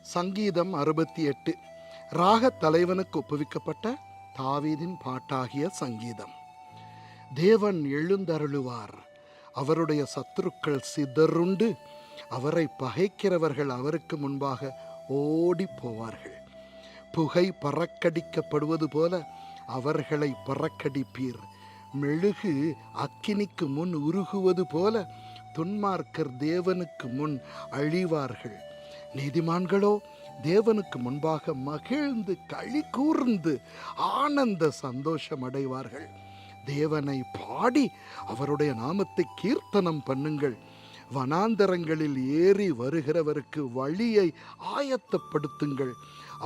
சங்கீதம் 68 ராகத் தலைவனுக்கு ஒப்புவிக்கப்பட்ட தாவீதின் பாட்டாகிய சங்கீதம். தேவன் எழுந்தருளுவார், அவருடைய சத்துருக்கள் சிதறுண்டு, அவரை பகைக்கிறவர்கள் அவருக்கு முன்பாக ஓடி போவார்கள். புகை பறக்கடிக்கப்படுவது போல அவர்களை பறக்கடிப்பீர். மெழுகு அக்கினிக்கு முன் உருகுவது போல துன்மார்க்கர் தேவனுக்கு முன் அழிவார்கள். நீதிமான்களோ தேவனுக்கு முன்பாக மகிழ்ந்து களி கூர்ந்து ஆனந்த சந்தோஷம் அடைவார்கள். தேவனை பாடி அவருடைய நாமத்தை கீர்த்தனம் பண்ணுங்கள். வனாந்தரங்களில் ஏறி வருகிறவருக்கு வழியை ஆயத்தப்படுத்துங்கள்.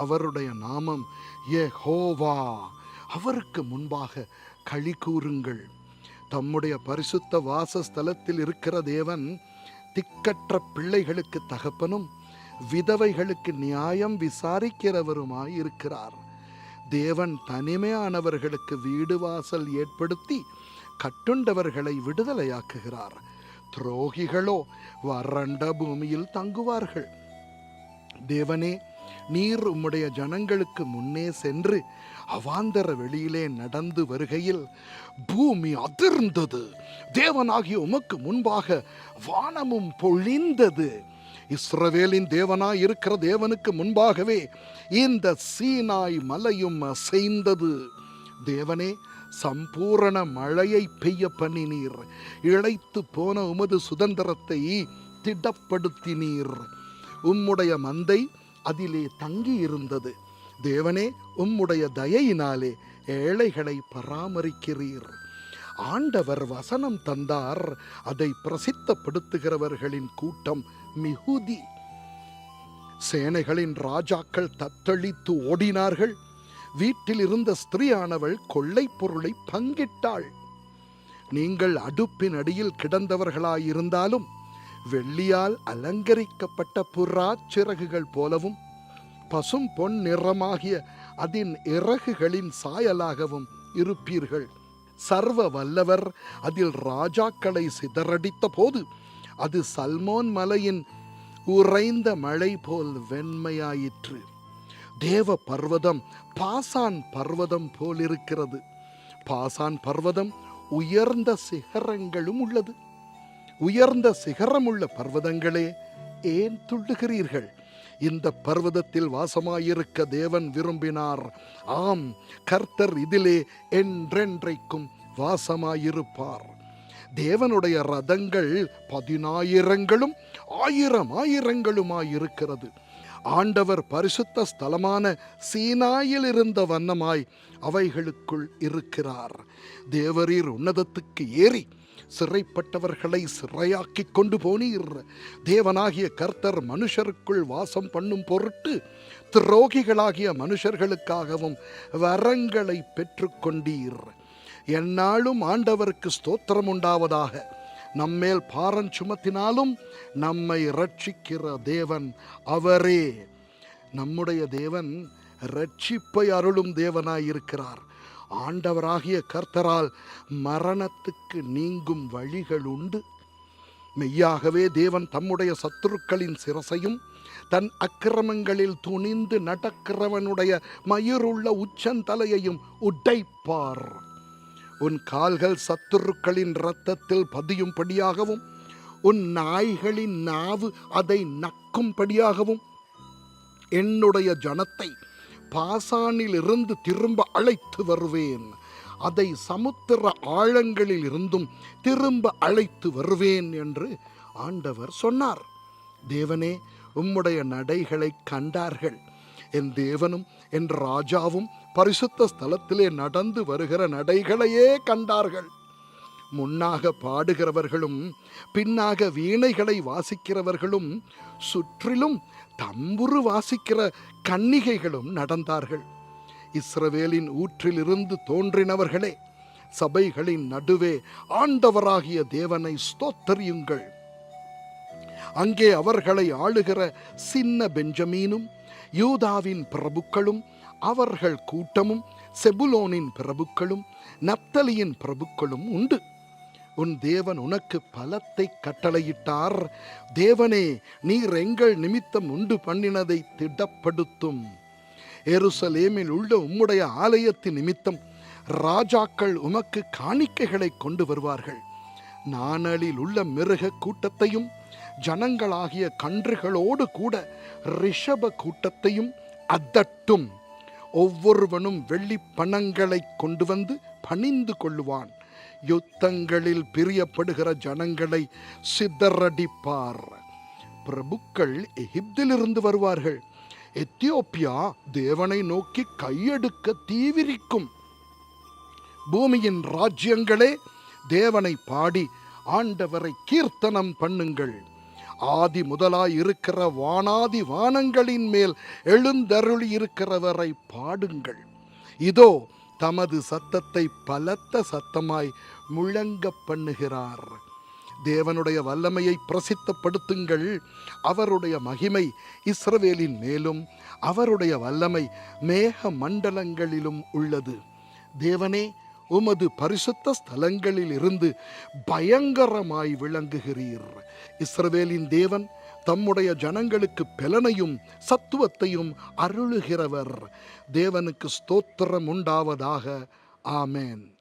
அவருடைய நாமம் யெகோவா, அவருக்கு முன்பாக களி கூறுங்கள். தம்முடைய பரிசுத்த வாசஸ்தலத்தில் இருக்கிற தேவன் திக்கற்ற பிள்ளைகளுக்கு தகப்பனும் விதவைகளுக்கு நியாயம் விசாரிக்கிறவருமாய் இருக்கிறார். தேவன் தனிமையானவர்களுக்கு வீடு வாசல் ஏற்படுத்தி கட்டுண்டவர்களை விடுதலையாக்குகிறார். துரோகிகளோ வறண்ட பூமியில் தங்குவார்கள். தேவனே, நீர் உம்முடைய ஜனங்களுக்கு முன்னே சென்று அவாந்தர வெளியிலே நடந்து வருகையில் பூமி அதிர்ந்தது. தேவனாகிய உமக்கு முன்பாக வானமும் பொழிந்தது. இஸ்ரவேலின் தேவனாய் இருக்கிற தேவனுக்கு முன்பாகவே இந்த சீனாய் மலையும் அசைந்தது. தேவனே, சம்பூரண மழையை பெய்ய பண்ணினீர். இழைத்து போன உமது சுதந்திரத்தை திடப்படுத்தினீர். உம்முடைய மந்தை அதிலே தங்கி இருந்தது. தேவனே, உம்முடைய தயையினாலே ஏழைகளை பராமரிக்கிறீர். ஆண்டவர் வசனம் தந்தார், அதை பிரசித்தப்படுத்துகிறவர்களின் கூட்டம் மிகுதி. சேனைகளின் ராஜாக்கள் தத்தளித்து ஓடினார்கள். வீட்டில் இருந்த ஸ்திரீயானவள் கொள்ளை பொருளை பங்கிட்டாள். நீங்கள் அடுப்பின் அடியில் கிடந்தவர்களாயிருந்தாலும் வெள்ளியால் அலங்கரிக்கப்பட்ட புறா சிறகுகள் போலவும் பசும் பொன் நிறமாகிய அதன் இறகுகளின் சாயலாகவும் இருப்பீர்கள். சர்வ வல்லவர் அதில் ராஜாக்களை சிதறடித்த போது அது சல்மோன் மலையின் உறைந்த மழை போல் வெண்மையாயிற்று. தேவ பர்வதம் பாசான் பர்வதம் போல் இருக்கிறது. பாசான் பர்வதம் உயர்ந்த சிகரங்களும் உள்ளது. உயர்ந்த சிகரமுள்ள பர்வதங்களே, ஏன் துள்ளுகிறீர்கள்? இந்த பர்வதத்தில் வாசமாயிருக்க தேவன் விரும்பினார். ஆம், கர்த்தர் இதிலே என்றென்றைக்கும் வாசமாயிருப்பார். தேவனுடைய ரதங்கள் 10,000ங்களும் 1000,000ங்களுமாயிருக்கிறது. ஆண்டவர் பரிசுத்த ஸ்தலமான சீனாயில் இருந்த வண்ணமாய் அவைகளுக்குள் இருக்கிறார். தேவரீர் உன்னதத்துக்கு ஏறி சிறைப்பட்டவர்களை சிறையாக்கி கொண்டு போனீர். தேவனாகிய கர்த்தர் மனுஷருக்குள் வாசம் பண்ணும் பொருட்டு துரோகிகளாகிய மனுஷர்களுக்காகவும் வரங்களை பெற்றுக்கொண்டீர். எந்நாளும் ஆண்டவருக்கு ஸ்தோத்திரம் உண்டாவதாக. நம்மேல் பாரம் சுமத்தினாலும் நம்மை இரட்சிக்கிற தேவன் அவரே. நம்முடைய தேவன் இரட்சிப்பை அருளும் தேவனாயிருக்கிறார். ஆண்டவராகிய கர்த்தரால் மரணத்துக்கு நீங்கும் வழிகள் உண்டு. மெய்யாகவே தேவன் தம்முடைய சத்துருக்களின் சிரசையும் தன் அக்கிரமங்களில் துணிந்து நடக்கிறவனுடைய மயிருள்ள உச்சந்தலையையும் உடைப்பார். உன் கால்கள் சத்துருக்களின் இரத்தத்தில் பதியும்படியாகவும் உன் நாய்களின் நாவு அதை நக்கும்படியாகவும் என்னுடைய ஜனத்தை பாசானில் இருந்து திரும்ப அழைத்து வருவேன். அதை சமுத்திர ஆழங்களில் இருந்தும் திரும்ப அழைத்து வருவேன் என்று ஆண்டவர் சொன்னார். தேவனே, உம்முடைய நடைகளை கண்டார்கள். என் தேவனும் என் ராஜாவும் பரிசுத்த ஸ்தலத்திலே நடந்து வருகிற நடைகளையே கண்டார்கள். முன்னாக பாடுகிறவர்களும் பின்னாக வீணைகளை வாசிக்கிறவர்களும் சுற்றிலும் தம்புரு வாசிக்கிற கன்னிகைகளும் நடந்தார்கள். இஸ்ரவேலின் ஊற்றிலிருந்து தோன்றினவர்களே, சபைகளின் நடுவே ஆண்டவராகிய தேவனை ஸ்தோத்தரியுங்கள். அங்கே அவர்களை ஆளுகிற சின்ன பெஞ்சமீனும் யூதாவின் பிரபுக்களும் அவர்கள் கூட்டமும் செபுலோனின் பிரபுக்களும் நப்தலியின் பிரபுக்களும் உண்டு. உன் தேவன் உனக்கு பலத்தை கட்டளையிட்டார். தேவனே, நீர் எங்கள் நிமித்தம் உண்டு பண்ணினதை திடப்படுத்தும். எருசலேமில் உள்ள உம்முடைய ஆலயத்தின் நிமித்தம் ராஜாக்கள் உமக்கு காணிக்கைகளை கொண்டு வருவார்கள். நாணலில் உள்ள மிருக கூட்டத்தையும் ஜனங்களாகிய கன்றுகளோடு கூட ரிஷப கூட்டத்தையும் அதட்டும். ஒவ்வொருவனும் வெள்ளி பணங்களை கொண்டு வந்து பணிந்து கொள்ளுவான். யுத்தங்களில் பிரியப்படுகிற ஜனங்களை சிதறடிப்பார். பிரபுக்கள் எகிப்திலிருந்து வருவார்கள். எத்தியோப்பியா தேவனை நோக்கி கையெடுக்க தீவிரிக்கும். பூமியின் ராஜ்யங்களே, தேவனை பாடி ஆண்டவரை கீர்த்தனம் பண்ணுங்கள். ஆதி முதலாய் இருக்கிற வானாதி வானங்களின் மேல் எழுந்தருளி இருக்கிறவரை பாடுங்கள். இதோ தமது சத்தத்தை பலத்த சத்தமாய் முழங்க பண்ணுகிறார். தேவனுடைய வல்லமையை பிரசித்தப்படுத்துங்கள். அவருடைய மகிமை இஸ்ரவேலின் மேலும் அவருடைய வல்லமை மேக மண்டலங்களிலும் உள்ளது. தேவனே, உமது பரிசுத்த ஸ்தலங்களில் இருந்து பயங்கரமாய் விளங்குகிறீர். இஸ்ரவேலின் தேவன் தம்முடைய ஜனங்களுக்கு பெலனையும் சத்துவத்தையும் அருளுகிறவர். தேவனுக்கு ஸ்தோத்திரம் உண்டாவதாக. ஆமேன்.